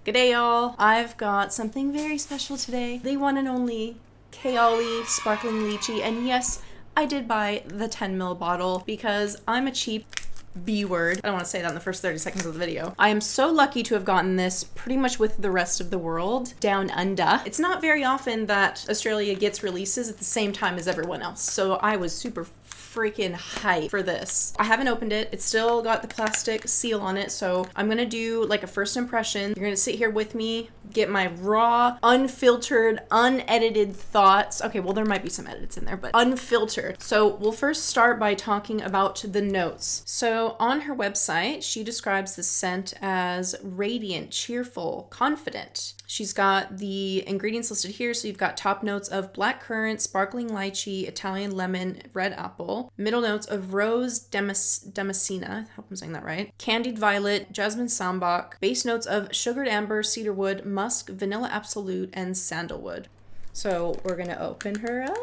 G'day y'all, I've got something very special today. The one and only Kayali Sparkling Lychee, and yes, I did buy the 10ml bottle because I'm a cheap B word. I don't want to say that in the first 30 seconds of the video. I am so lucky to have gotten this pretty much with the rest of the world down under. It's not very often that Australia gets releases at the same time as everyone else, so I was super freaking hype for this. I haven't opened it. It's still got the plastic seal on it, so I'm gonna do like a first impression. You're gonna sit here with me, get my raw, unfiltered, unedited thoughts. Okay, well, there might be some edits in there, but unfiltered. So we'll first start by talking about the notes. So on her website, she describes the scent as radiant, cheerful, confident. She's got the ingredients listed here. So you've got top notes of black currant, sparkling lychee, Italian lemon, red apple. Middle notes of rose damascena, I hope I'm saying that right. Candied violet, jasmine sambac. Base notes of sugared amber, cedarwood, musk, vanilla absolute, and sandalwood. So we're gonna open her up.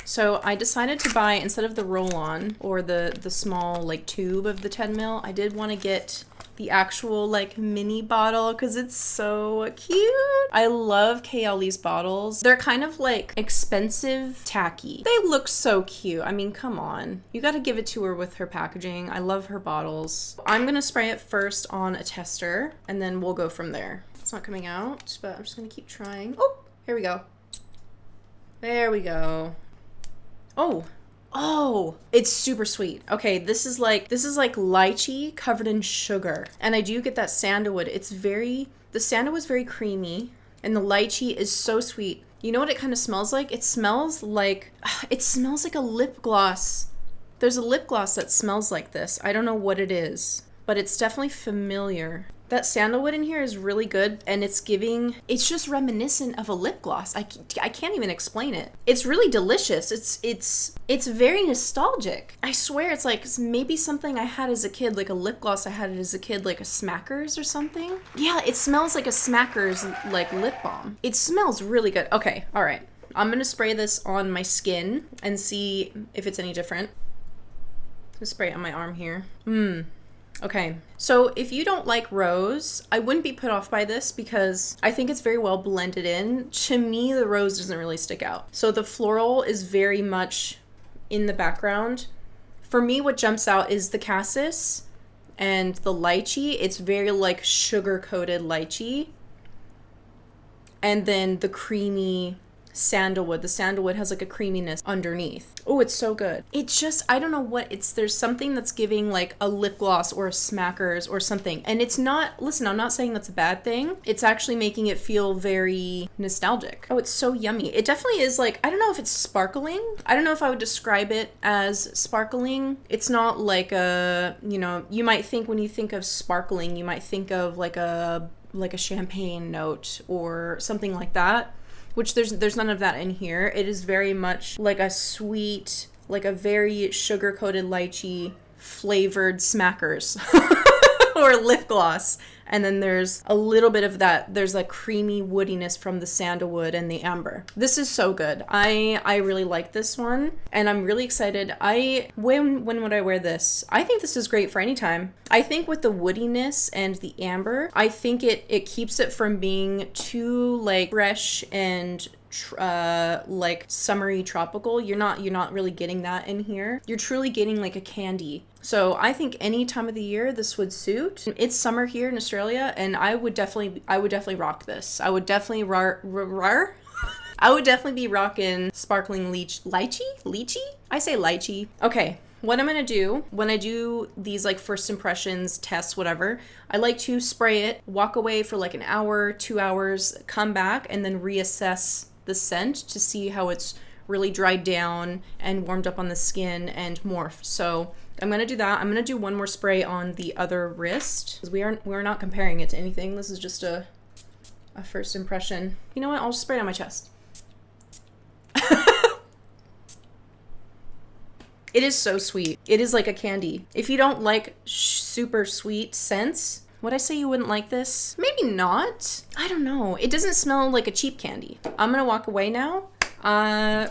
So I decided to buy, instead of the roll-on or the small like tube of the 10ml, I did want to get the actual like mini bottle because it's so cute. I love Kayali's bottles. They're kind of like expensive tacky. They look so cute. I mean, come on. You got to give it to her with her packaging. I love her bottles. I'm going to spray it first on a tester and then we'll go from there. It's not coming out, but I'm just going to keep trying. Oh, here we go. There we go. Oh, it's super sweet. Okay, this is like lychee covered in sugar. And I do get that sandalwood. The sandalwood's very creamy and the lychee is so sweet. You know what it kind of smells like? It smells like a lip gloss. There's a lip gloss that smells like this. I don't know what it is, but it's definitely familiar. That sandalwood in here is really good, and it's just reminiscent of a lip gloss. I can't even explain it. It's really delicious. It's very nostalgic. I swear it's like maybe something I had as a kid, like a lip gloss I had as a kid, like a Smackers or something. Yeah, it smells like a Smackers like lip balm. It smells really good. Okay, all right. I'm gonna spray this on my skin and see if it's any different. Just spray it on my arm here. Okay, so if you don't like rose, I wouldn't be put off by this because I think it's very well blended in. To me, the rose doesn't really stick out. So the floral is very much in the background. For me, what jumps out is the cassis and the lychee. It's very like sugar-coated lychee. And then the creamy sandalwood. The sandalwood has like a creaminess underneath. Oh, it's so good. It's just, I don't know what there's something that's giving like a lip gloss or a Smackers or something. And it's not, listen, I'm not saying that's a bad thing. It's actually making it feel very nostalgic. Oh, it's so yummy. It definitely is like, I don't know if it's sparkling. I don't know if I would describe it as sparkling. It's not like you might think when you think of sparkling, you might think of like a champagne note or something like that. Which there's none of that in here. It is very much like a sweet, like a very sugar-coated lychee flavored Smackers or lip gloss. And then there's a little bit of that. There's like creamy woodiness from the sandalwood and the amber. This is so good. I really like this one and I'm really excited. When would I wear this? I think this is great for any time. I think with the woodiness and the amber, I think it keeps it from being too like fresh and like summery tropical. You're not really getting that in here. You're truly getting like a candy. So I think any time of the year this would suit. It's summer here in Australia and I would definitely rock this. I would definitely I would definitely be rocking sparkling lychee? I say lychee. Okay. What I'm going to do when I do these like first impressions, tests, whatever, I like to spray it, walk away for like an hour, 2 hours, come back and then reassess the scent to see how it's really dried down and warmed up on the skin and morphed. So I'm going to do that. I'm going to do one more spray on the other wrist because we're not comparing it to anything. This is just a first impression. You know what? I'll just spray it on my chest. It is so sweet. It is like a candy. If you don't like super sweet scents, would I say you wouldn't like this? Maybe not. I don't know. It doesn't smell like a cheap candy. I'm gonna walk away now.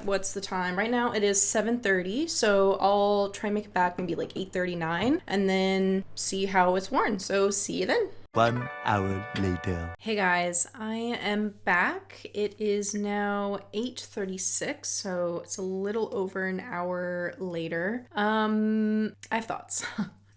What's the time? Right now it is 7:30, so I'll try and make it back maybe like 8:39 and then see how it's worn. So see you then. 1 hour later. Hey guys, I am back. It is now 8:36, so it's a little over an hour later. I have thoughts.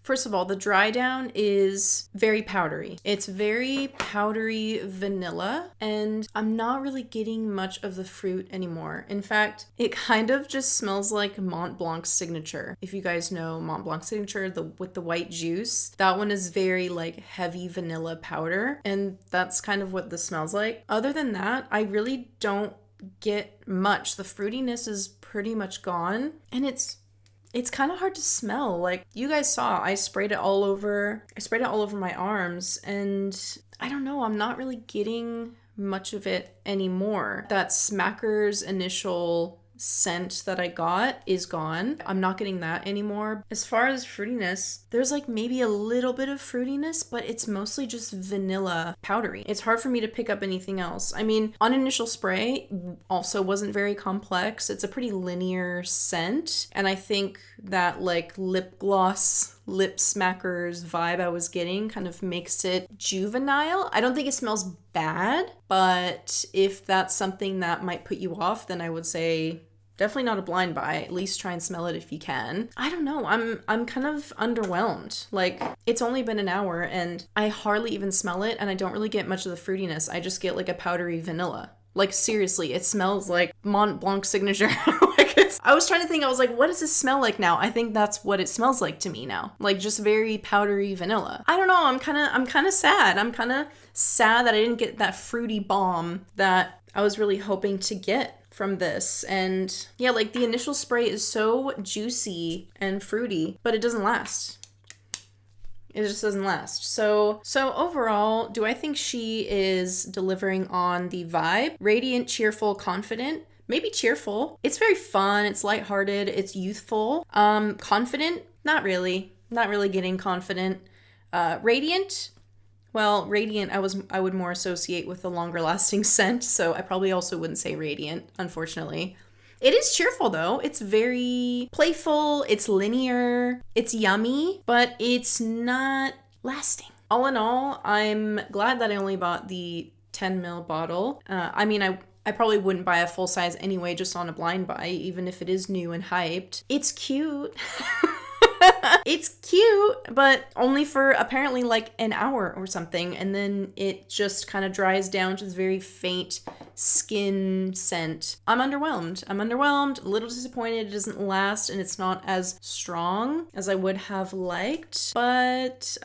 First of all, the dry down is very powdery. It's very powdery vanilla, and I'm not really getting much of the fruit anymore. In fact, it kind of just smells like Mont Blanc's Signature. If you guys know Mont Blanc's Signature, with the white juice, that one is very like heavy vanilla powder, and that's kind of what this smells like. Other than that, I really don't get much. The fruitiness is pretty much gone, and it's kind of hard to smell. Like you guys saw, I sprayed it all over my arms, and I don't know, I'm not really getting much of it anymore. That Smacker's initial scent that I got is gone. I'm not getting that anymore. As far as fruitiness, there's like maybe a little bit of fruitiness, but it's mostly just vanilla powdery. It's hard for me to pick up anything else. I mean, on initial spray also wasn't very complex. It's a pretty linear scent, and I think that like lip gloss, lip smackers vibe I was getting kind of makes it juvenile. I don't think it smells bad, but if that's something that might put you off, then I would say definitely not a blind buy. At least try and smell it if you can. I don't know. I'm kind of underwhelmed. Like, it's only been an hour and I hardly even smell it, and I don't really get much of the fruitiness. I just get like a powdery vanilla. Like, seriously, it smells like Mont Blanc's Signature. I was trying to think, I was like, what does this smell like now? I think that's what it smells like to me now. Like, just very powdery vanilla. I don't know, I'm kind of sad. I'm kind of sad that I didn't get that fruity bomb that I was really hoping to get from this. And yeah, like the initial spray is so juicy and fruity, but it doesn't last. It just doesn't last. So overall, do I think she is delivering on the vibe? Radiant, cheerful, confident. Maybe cheerful. It's very fun. It's lighthearted. It's youthful. Confident? Not really. Not really getting confident. Radiant? Well, radiant I would more associate with a longer lasting scent, so I probably also wouldn't say radiant, unfortunately. It is cheerful though. It's very playful, it's linear, it's yummy, but it's not lasting. All in all, I'm glad that I only bought the 10 ml bottle. I mean, I probably wouldn't buy a full size anyway, just on a blind buy, even if it is new and hyped. It's cute. It's cute, but only for apparently like an hour or something, and then it just kind of dries down to this very faint skin scent. I'm underwhelmed, a little disappointed it doesn't last and it's not as strong as I would have liked, but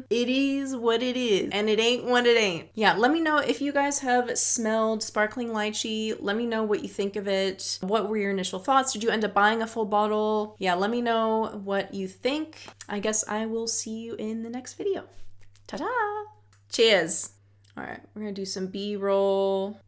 it is what it is, and it ain't what it ain't. Yeah, let me know if you guys have smelled sparkling lychee. Let me know what you think of it. What were your initial thoughts? Did you end up buying a full bottle? Yeah, let me know what you think. I guess I will see you in the next video. Ta-da! Cheers! All right, we're gonna do some B-roll.